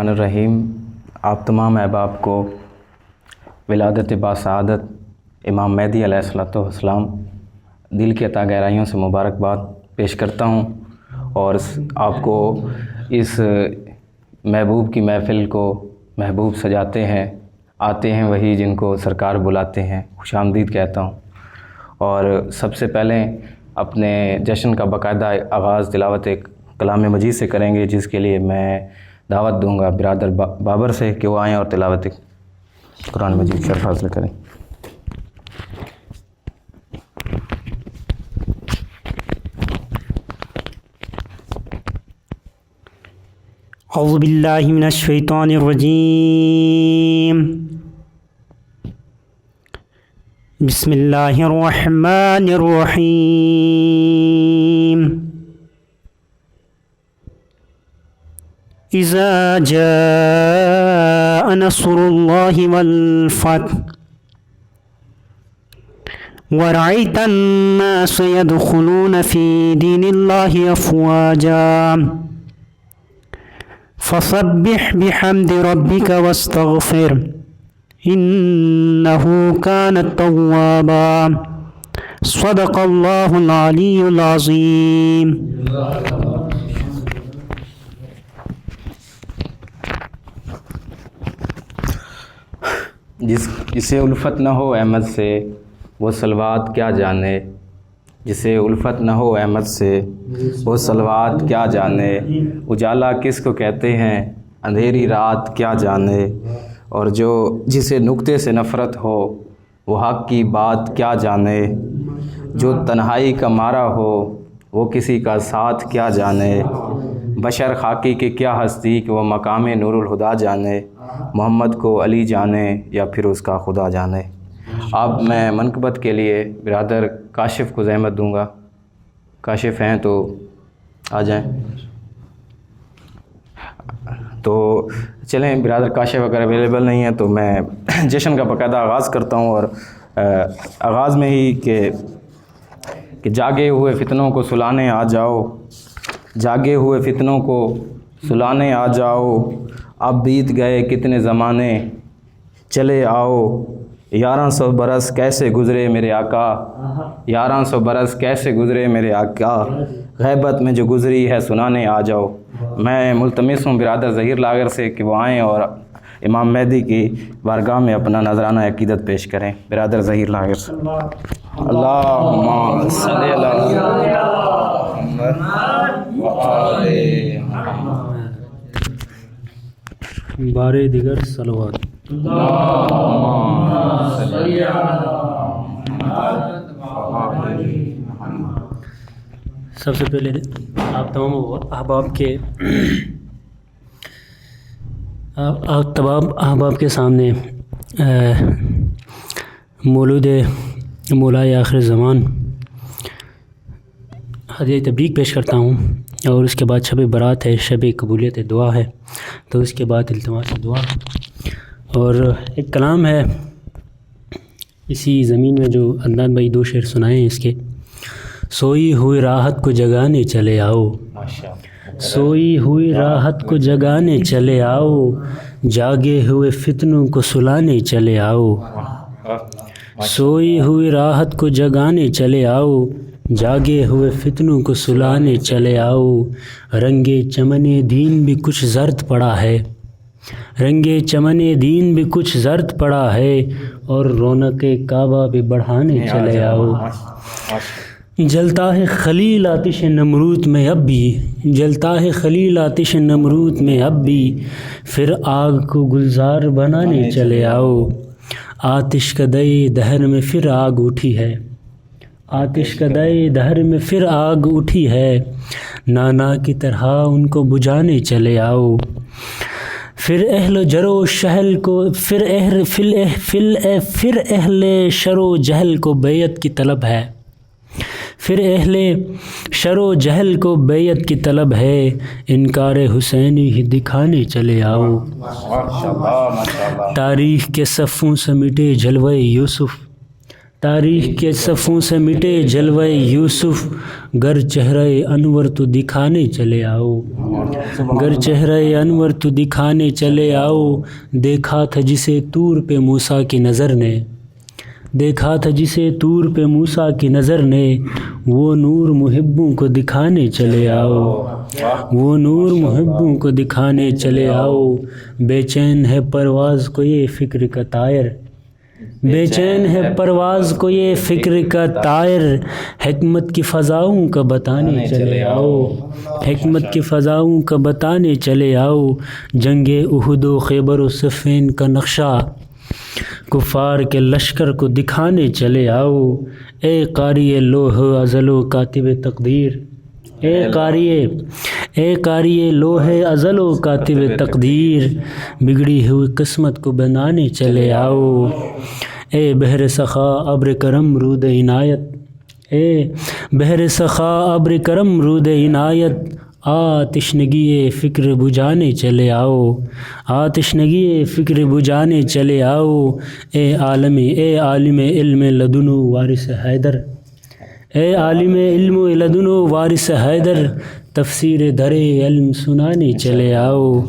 الرحیم، آپ تمام احباب کو ولادت باسعادت امام مہدی علیہ الصلوۃ والسلام دل کی عطا گہرائیوں سے مبارکباد پیش کرتا ہوں، اور آپ کو اس محبوب کی محفل کو محبوب سجاتے ہیں، آتے ہیں وہی جن کو سرکار بلاتے ہیں، خوش آمدید کہتا ہوں۔ اور سب سے پہلے اپنے جشن کا باقاعدہ آغاز تلاوت کلام مجید سے کریں گے، جس کے لیے میں دعوت دوں گا برادر بابر سے کہ وہ آئیں اور تلاوت قرآن مجید شرف حاصل کریں۔ اعوذ باللہ من الشیطان الرجیم، بسم اللہ الرحمن الرحیم۔ اذا جاء نصر اللہ والفتح ورأيت الناس يدخلون في دين الله أفواجا فسبح بحمد ربك واستغفر إنه كان توابا صدق الله العلي العظيم۔ جسے الفت نہ ہو احمد سے وہ صلوات کیا جانے، جسے الفت نہ ہو احمد سے وہ صلوات کیا جانے، اجالا کس کو کہتے ہیں اندھیری رات کیا جانے، اور جسے نکتے سے نفرت ہو وہ حق کی بات کیا جانے، جو تنہائی کا مارا ہو وہ کسی کا ساتھ کیا جانے، بشر خاکی کی کیا ہستی کہ وہ مقام نور الہدا جانے، محمد کو علی جانے یا پھر اس کا خدا جانے۔ اب میں منقبت کے لیے برادر کاشف کو زحمت دوں گا، کاشف ہیں تو آ جائیں۔ تو چلیں، برادر کاشف اگر اویلیبل نہیں ہے تو میں جشن کا باقاعدہ آغاز کرتا ہوں، اور آغاز میں ہی کہ جاگے ہوئے فتنوں کو سلانے آ جاؤ، جاگے ہوئے فتنوں کو سلانے آ جاؤ، اب بیت گئے کتنے زمانے چلے آؤ، 1100 برس کیسے گزرے میرے آقا، 1100 برس کیسے گزرے میرے آقا، غیبت میں جو گزری ہے سنانے آ جاؤ۔ میں ملتمس ہوں برادر ظہیر لاغر سے کہ وہ آئیں اور امام مہدی کی بارگاہ میں اپنا نذرانہ عقیدت پیش کریں۔ برادر ظہیر لاغر سے۔ اللہم صلی علی محمد وآل محمد۔ بارے دیگر صلوات۔ سب سے پہلے آپ تمام احباب کے سامنے مولود مولائے آخر زمان ہدیہ تبریک پیش کرتا ہوں، اور اس کے بعد شب برات ہے، شب قبولیت دعا ہے، تو اس کے بعد التماس دعا، اور ایک کلام ہے اسی زمین میں جو عدنان بھائی 2 شعر سنائے ہیں اس کے۔ سوئی ہوئی راحت کو جگانے چلے آؤ، سوئی ہوئی راحت کو جگانے چلے آؤ، جاگے ہوئے فتنوں کو سلانے چلے آؤ، سوئی ہوئی راحت کو جگانے چلے آؤ، جاگے ہوئے فتنوں کو سلانے چلے آؤ، رنگ چمن دین بھی کچھ زرد پڑا ہے، رنگ چمن دین بھی کچھ زرد پڑا ہے، اور رونق کعبہ بھی بڑھانے چلے آؤ۔ جلتا ہے خلیل آتش نمرود میں اب بھی، جلتا ہے خلیل آتش نمرود میں اب بھی، پھر آگ کو گلزار بنانے چلے آؤ، آتش کدے دہر میں پھر آگ اٹھی ہے، آتش کدے دہر میں پھر آگ اٹھی ہے، نانا کی طرح ان کو بجھانے چلے آؤ، پھر اہل جرو شہل کو پھر اہل شرو جہل کو بیعت کی طلب ہے، پھر اہل شرو جہل کو بیعت کی طلب ہے، انکار حسینی ہی دکھانے چلے آؤ، تاریخ کے صفوں سے مٹے جلوے یوسف، تاریخ کے صفوں سے مٹے جلوہ یوسف، گر چہرہ انور تو دکھانے چلے آؤ، گر چہرہ انور تو دکھانے چلے آؤ، دیکھا تھا جسے طور پہ موسیٰ کی نظر نے، دیکھا تھا جسے طور پہ موسیٰ کی نظر نے، وہ نور محبوں کو دکھانے چلے آؤ، وہ نور محبوں کو دکھانے چلے آؤ، بے چین ہے پرواز کو یہ فکر کا طائر، بے چین ہے پرواز کو یہ فکر کا طائر، حکمت کی فضاؤں کا بتانے چلے آؤ، حکمت کی فضاؤں کا بتانے چلے آؤ، جنگ احد و خیبر و صفین کا نقشہ کفار کے لشکر کو دکھانے چلے آؤ، اے قاری لوح ازل و کاتب تقدیر، اے قاری لوح ازل و کاتب تقدیر، بگڑی ہوئی قسمت کو بنانے چلے آؤ، اے بحر سخا ابر کرم رود عنایت، اے بحر سخا ابر کرم رود عنایت، آتشنگی فکر بجھانے چلے آؤ، آتشنگی فکر بجھانے چلے آؤ، اے عالم علم لدن و وارث حیدر، اے عالم علم و لدن و وارث حیدر، تفسیر در علم سنانے چلے آؤ،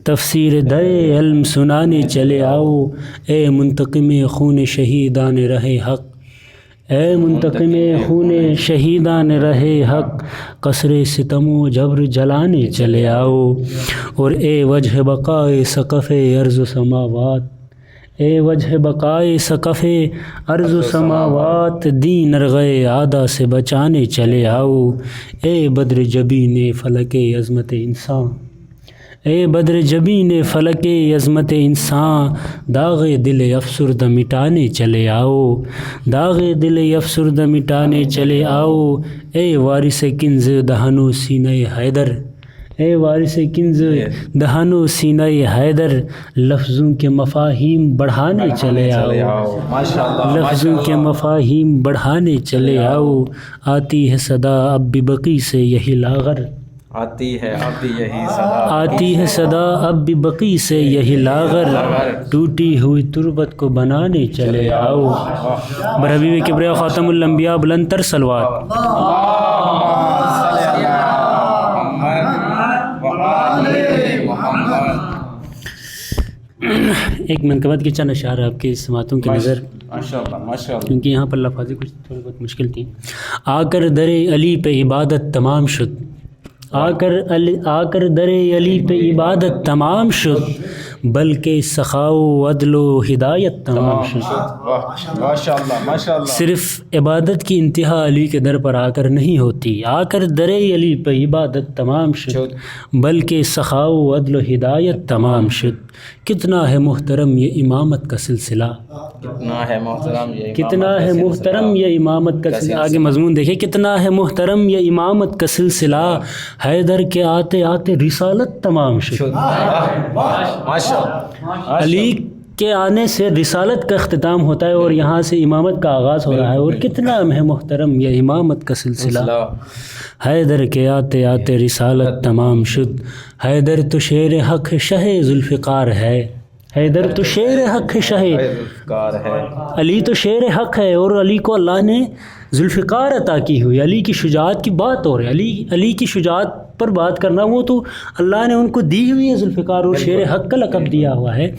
تفسیر در علم سنانے چلے آؤ، اے منتقم خون شہیدان رہے حق، اے منتقم خون شہیدان رہے حق، قصر ستم و جبر جلانے چلے آؤ، اور اے وجہ بقائے سقف ارض و سماوات، اے وجہ بقائے سقف ارض و سماوات، دین ارغے عادہ سے بچانے چلے آؤ، اے بدر جبین فلک عظمت انسان، اے بدر جبین فلک عظمت انسان، داغ دل افسردہ مٹانے چلے آؤ، داغ دل افسردہ مٹانے چلے آؤ، اے وارث کنز دہن و سینہ حیدر، اے وارث کنز دہن و سینہ حیدر، لفظوں کے مفاہیم بڑھانے چلے آؤ، لفظوں کے مفاہیم بڑھانے چلے آؤ، آتی ہے صدا اب بھی بقی سے یہی لاغر، آتی ہے اب بھی یہی صدا، آتی ہے صدا اب بھی بقی سے یہی لاغر، ٹوٹی ہوئی تربت کو بنانے چلے آؤ، برحبیب کبریاء خاتم الانبیاء بلند تر صلوات۔ ایک منقبت کے چند اشعار آپ کے سماعتوں کی نظر، کیونکہ یہاں پر لفاظیں کچھ تھوڑی بہت مشکل تھیں۔ آ کر در علی پہ عبادت تمام شد، آ کر در علی پہ عبادت تمام شد، بلکہ سخا و عدل و ہدایت تمام شد۔ صرف عبادت کی انتہا علی کے در پر آ کر نہیں ہوتی، آ کر در علی پہ عبادت تمام شد، بلکہ سخا و عدل و ہدایت تمام شد۔ کتنا ہے محترم یہ امامت کا سلسلہ، کتنا ہے محترم یہ، کتنا ہے محترم یہ امامت کا سلسلہ، آگے مضمون دیکھیں، کتنا ہے محترم یہ امامت کا سلسلہ، حیدر کے آتے آتے رسالت تمام شد۔ علی کے آنے سے رسالت کا اختتام ہوتا ہے اور یہاں سے امامت کا آغاز ہو رہا ہے، اور کتنا ہے محترم یہ امامت کا سلسلہ، حیدر کے آتے آتے رسالت تمام شد، حیدر تو شیر حق شہ ذوالفقار ہے، حیدر تو شیر حق شہ ہے، علی تو شیر حق ہے، اور علی کو اللہ نے ذوالفقار عطا کی ہوئی، علی کی شجاعت کی بات ہو رہی ہے، علی کی شجاعت پر بات کرنا، وہ تو اللہ نے ان کو دی ہوئی ہے ذوالفقار، اور شیر حق کا لقب دیا ہوا ہے۔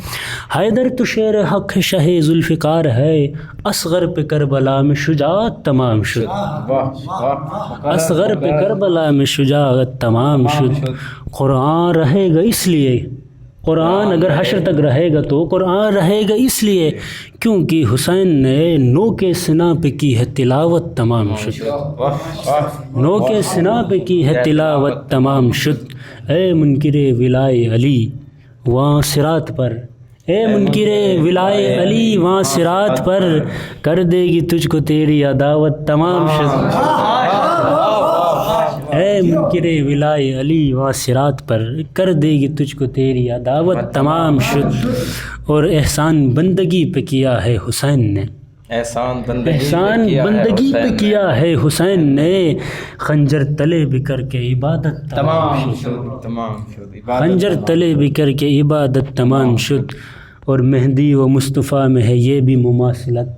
حیدر تو شیر حق شہ ذوالفقار ہے، اصغر پہ کربلا میں شجاعت تمام شد، اصغر پہ کربلا میں شجاعت تمام شد۔ قرآن رہے گا اس لیے، قرآن اگر حشر تک رہے گا تو قرآن رہے گا اس لیے کیونکہ حسین نے نو کے سنا پہ کی ہے تلاوت تمام شد، نو کے سنا پہ کی ہے تلاوت تمام شد۔ اے منکر ولائے علی وہاں صراط پر، اے منکر ولائے علی وہاں صراط پر، کر دے گی تجھ کو تیری عداوت تمام شد۔ اے منکر ولائے علی وہاں صراط پر، کر دے گی تجھ کو تیری عداوت تمام شد۔ اور احسان بندگی پہ کیا ہے حسین نے، احسان بندگی پہ کیا ہے حسین نے، خنجر تلے بھی کر کے عبادت تمام شد، خنجر تلے بھی کر کے عبادت تمام شد۔ اور مہدی و مصطفیٰ میں ہے یہ بھی مماثلت،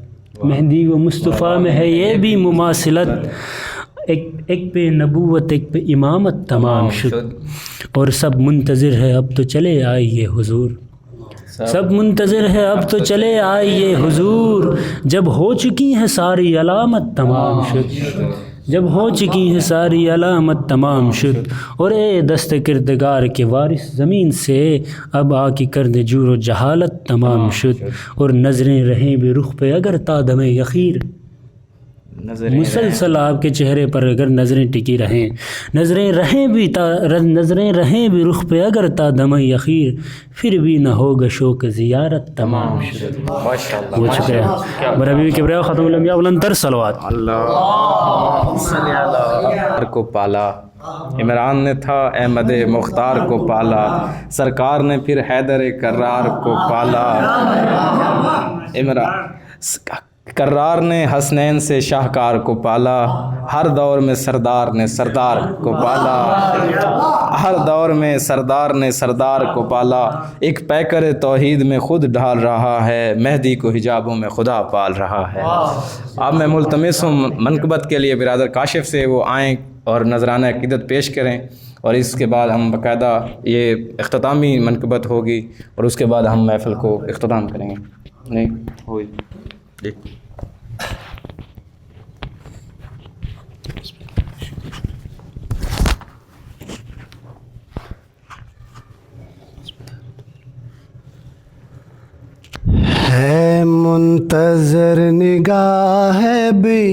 مہدی و مصطفیٰ میں ہے یہ بھی مماثلت، ایک پہ نبوت ایک پہ امامت تمام شد، اور سب منتظر ہے اب تو چلے آئیے حضور، سب منتظر ہے اب تو چلے آئیے حضور، جب ہو چکی ہے ساری علامت تمام شد، جب ہو چکی ہے ساری علامت تمام شد، اور اے دست کردگار کے وارث زمین سے اب آ کے کر دے جور و جہالت تمام شد، اور نظریں رہیں بھی رخ پہ اگر تا دم یخیر، مسلسل آپ کے چہرے پر اگر نظریں ٹکی رہیں، نظریں رہیں بھی رخ پہ اگر تا دم یخیر، پھر بھی نہ ہوگا شوق زیارت تمام شد۔ وہ شکریہ برابی کبریا ختم الانبیاء بلندر صلوات کو پالا، عمران نے تھا احمد مختار کو پالا، سرکار نے پھر حیدر کرار کو پالا، کرار نے حسنین سے شاہکار کو پالا، ہر دور میں سردار نے سردار کو پالا، ہر دور میں سردار نے سردار کو پالا، ایک پیکر توحید میں خود ڈھال رہا ہے، مہدی کو حجابوں میں خدا پال رہا ہے۔ اب میں ملتمس ہوں منقبت کے لیے برادر کاشف سے وہ آئیں اور نذرانہ عقیدت پیش کریں، اور اس کے بعد ہم باقاعدہ یہ اختتامی منقبت ہوگی، اور اس کے بعد ہم محفل کو اختتام کریں گے۔ نہیں ہوئی ہے منتظر نگاہ ہے بھی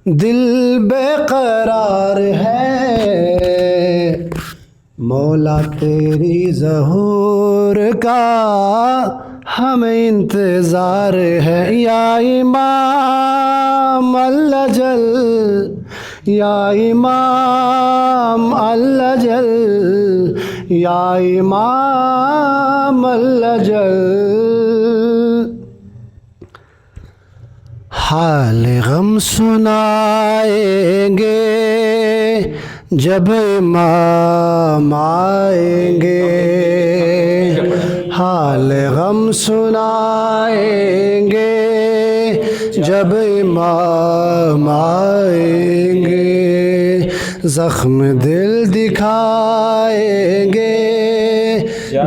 دل بے قرار ہے، مولا تیری ظہور کا ہمیں انتظار ہے، یا امام الجل یا امام الجل یا امام الجل، حال غم سنائیں گے جب امام آئیں گے، حال غم سنائیں گے جب امام آئیں گے، زخم دل دکھائیں گے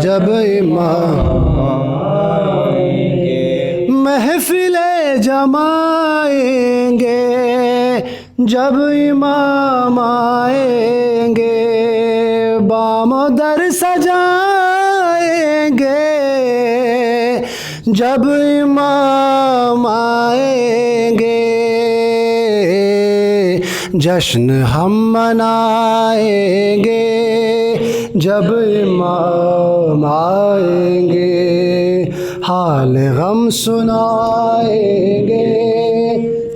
جب امام آئیں گے، محفل جمائیں گے جب امام آئیں گے، بام و در سجائیں گے جب امام آئیں گے، جشن ہم منائیں گے جب امام آئیں گے، حال غم سنائیں گے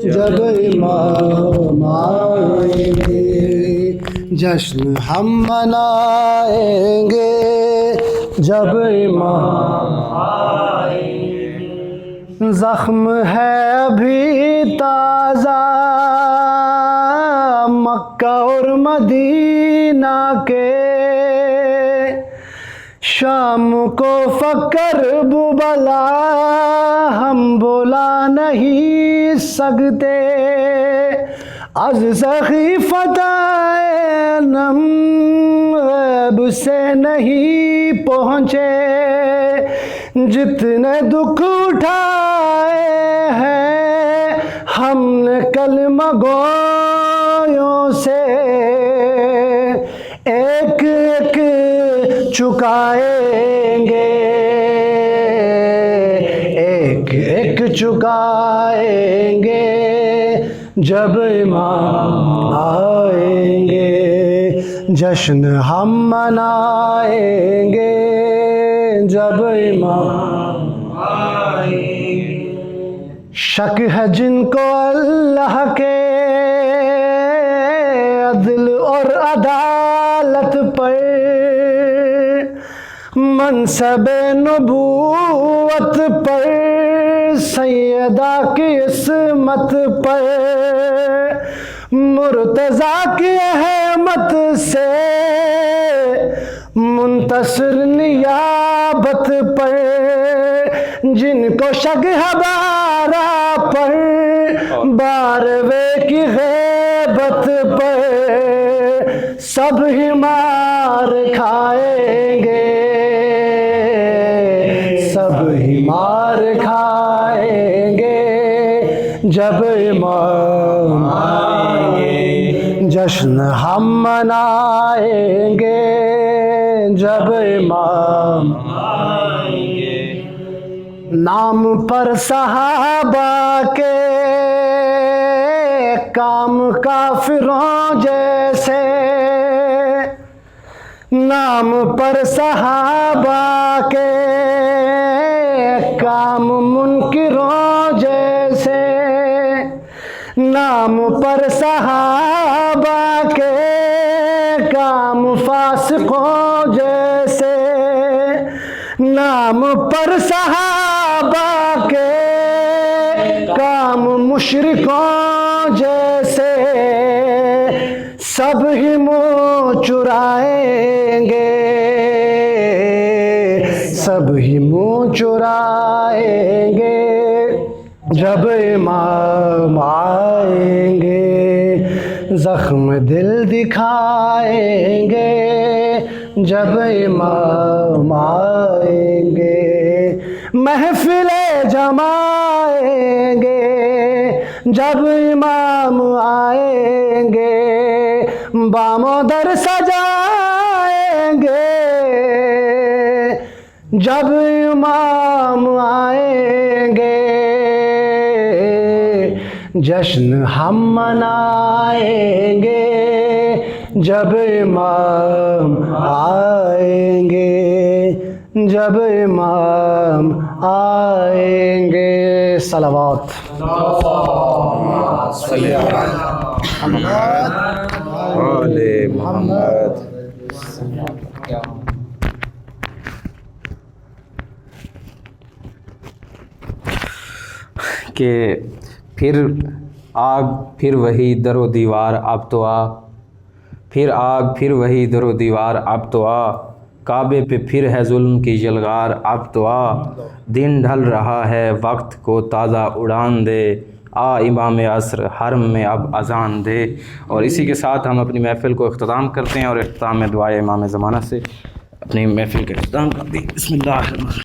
جب امام آئیں گے، جشن ہم منائیں گے جب امام آئیں گے، زخم ہے ابھی تازہ مکہ اور مدینہ کے، شام کو فکر بلا ہم بلا نہیں سکتے، از سخیفت نم غیب سے نہیں پہنچے، جتنے دکھ اٹھائے ہیں ہم نے کلمہ گویوں سے، ایک ایک چکائیں گے، ایک ایک چکائیں گے جب امام آئیں گے، جشن ہم منائیں گے جب امام آئیں گے، شک ہے جن کو اللہ کے عدل اور عدالت پر، منصب نبوت پر، سیدہ کی عصمت پر، مرتضیٰ کی احمد سے، منتصر نیابت پر، جن کو شک ہے بارہ پر باروے کی غیبت پر سب ہی مار کھائیں گے، سب ہی مار کھائیں گے جب امام آئیں گے، جشن ہم منائیں گے جب امام آئیں گے۔ نام پر صحابہ کے کام کافروں جیسے، نام پر صحابہ کے کام منکروں جیسے، نام پر صحابہ کے کام فاسقوں جیسے، نام پر صحابہ کے کام مشرکوں جیسے، سب ہی منہ چرائیں گے، سب ہی منہ چرائیں گے جب امام آئیں گے، زخم دل دکھائیں گے جب امام آئیں گے، محفلیں جمائیں گے جب امام آئیں گے، بام و در سجائیں گے جب امام آئیں گے، جشن ہم منائیں گے جب امام آئیں گے، جب امام آئیں گے۔ صلوات آل محمد۔ کہ پھر آگ پھر وہی در و دیوار اب تو آ، پھر آگ پھر وہی در و دیوار اب تو آ، کعبے پہ پھر ہے ظلم کی جلغار اب تو آ، دن ڈھل رہا ہے وقت کو تازہ اڑان دے، آ امام عصر حرم میں اب اذان دے۔ اور اسی کے ساتھ ہم اپنی محفل کو اختتام کرتے ہیں، اور اختتام میں دعائے امام زمانہ سے اپنی محفل کا اختتام کرتے ہیں۔ بسم اللہ الرحمن الرحیم۔